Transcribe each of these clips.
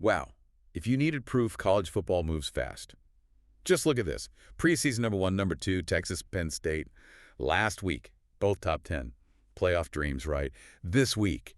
Wow. If you needed proof college football moves fast, just look at this. Preseason number 1, number 2, Texas, Penn State. Last week, both top 10. Playoff dreams, right? This week,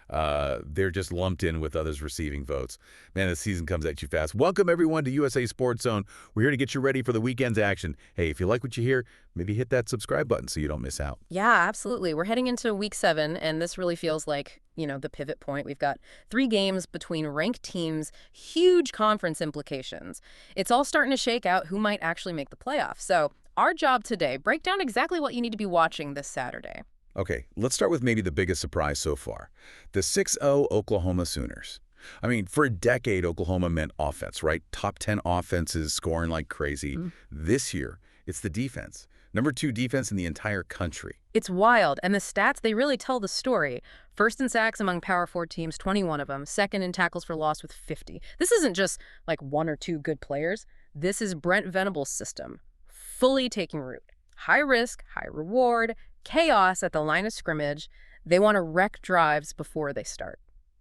they're just lumped in with others receiving votes. Man, the season comes at you fast. Welcome, everyone, to USA Sports Zone. We're here to get you ready for the weekend's action. Hey, if you like what you hear, maybe hit that subscribe button so you don't miss out. Yeah, absolutely. We're heading into week 7, and this really feels like, the pivot point. We've got 3 games between ranked teams, huge conference implications. It's all starting to shake out who might actually make the playoffs. So our job today, break down exactly what you need to be watching this Saturday. Okay, let's start with maybe the biggest surprise so far. The 6-0 Oklahoma Sooners. I mean, for a decade, Oklahoma meant offense, right? Top 10 offenses scoring like crazy. This year, it's the defense. Number 2 defense in the entire country. It's wild, and the stats, they really tell the story. First in sacks among Power 4 teams, 21 of them. Second in tackles for loss with 50. This isn't just like 1 or 2 good players. This is Brent Venables' system, fully taking root. High risk, high reward, chaos at the line of scrimmage. They want to wreck drives before they start.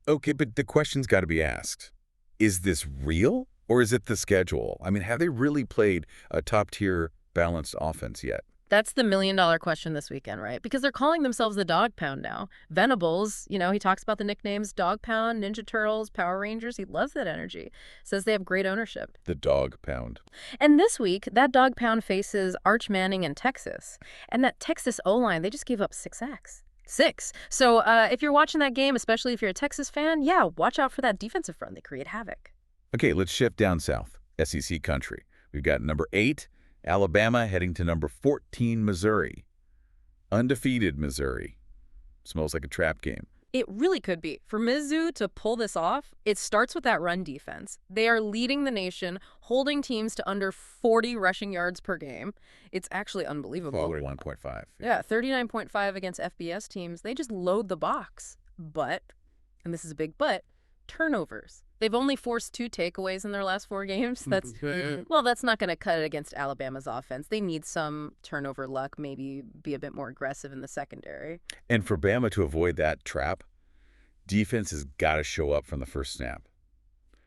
Okay, but the question's got to be asked. Is this real, or is it the schedule? I mean, have they really played a top-tier balanced offense yet? That's the million-dollar question this weekend, right? Because they're calling themselves the Dog Pound now. Venables, he talks about the nicknames Dog Pound, Ninja Turtles, Power Rangers. He loves that energy. Says they have great ownership. The Dog Pound. And this week, that Dog Pound faces Arch Manning in Texas. And that Texas O-line, they just gave up 6 sacks. 6. So if you're watching that game, especially if you're a Texas fan, yeah, watch out for that defensive front. They create havoc. Okay, let's shift down south, SEC country. We've got number 8, Alabama, heading to number 14, Missouri. Undefeated Missouri. Smells like a trap game. It really could be. For Mizzou to pull this off, it starts with that run defense. They are leading the nation, holding teams to under 40 rushing yards per game. It's actually unbelievable. 41.5. Yeah, 39.5 against FBS teams. They just load the box. But, and this is a big but, turnovers. They've only forced 2 takeaways in their last 4 games. That's not going to cut it against Alabama's offense. They need some turnover luck, maybe be a bit more aggressive in the secondary. And for Bama to avoid that trap, defense has got to show up from the first snap,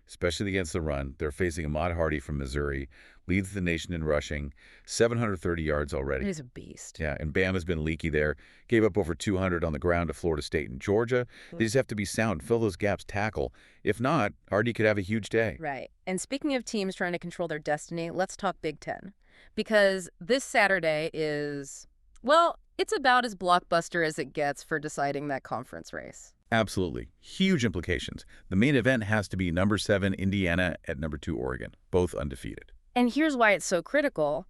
especially against the run. They're facing Ahmad Hardy from Missouri, leads the nation in rushing, 730 yards already. He's a beast. Yeah, and Bama's been leaky there. Gave up over 200 on the ground to Florida State and Georgia. They just have to be sound, fill those gaps, tackle. If not, Hardy could have a huge day. Right. And speaking of teams trying to control their destiny, let's talk Big Ten. Because this Saturday is, well, it's about as blockbuster as it gets for deciding that conference race. Absolutely. Huge implications. The main event has to be number 7, Indiana, at number 2, Oregon, both undefeated. And here's why it's so critical.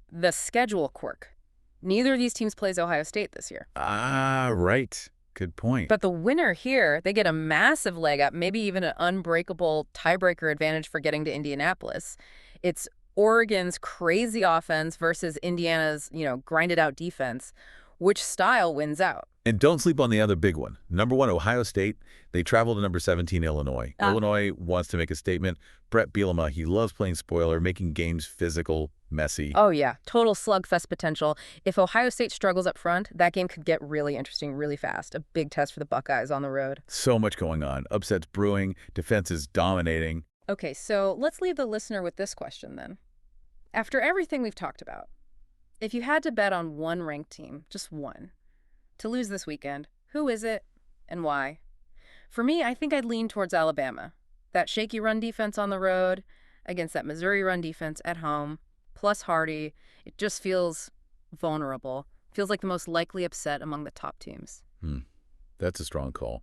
The schedule quirk. Neither of these teams plays Ohio State this year. Ah, right. Good point. But the winner here, they get a massive leg up, maybe even an unbreakable tiebreaker advantage for getting to Indianapolis. It's Oregon's crazy offense versus Indiana's, grinded out defense. Which style wins out? And don't sleep on the other big one. Number 1, Ohio State. They travel to number 17, Illinois. Illinois wants to make a statement. Brett Bielema, he loves playing spoiler, making games physical, messy. Oh, yeah. Total slugfest potential. If Ohio State struggles up front, that game could get really interesting really fast. A big test for the Buckeyes on the road. So much going on. Upsets brewing. Defense is dominating. Okay, so let's leave the listener with this question then. After everything we've talked about, if you had to bet on one ranked team, just one, to lose this weekend, who is it and why? For me, I think I'd lean towards Alabama. That shaky run defense on the road against that Missouri run defense at home, plus Hardy, it just feels vulnerable. Feels like the most likely upset among the top teams. That's a strong call.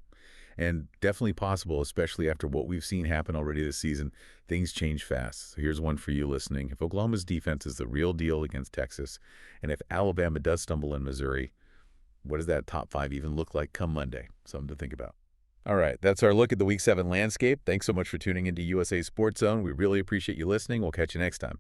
And definitely possible, especially after what we've seen happen already this season. Things change fast. So here's one for you listening. If Oklahoma's defense is the real deal against Texas, and if Alabama does stumble in Missouri, what does that top 5 even look like come Monday? Something to think about. All right, that's our look at the Week 7 landscape. Thanks so much for tuning into USA Sports Zone. We really appreciate you listening. We'll catch you next time.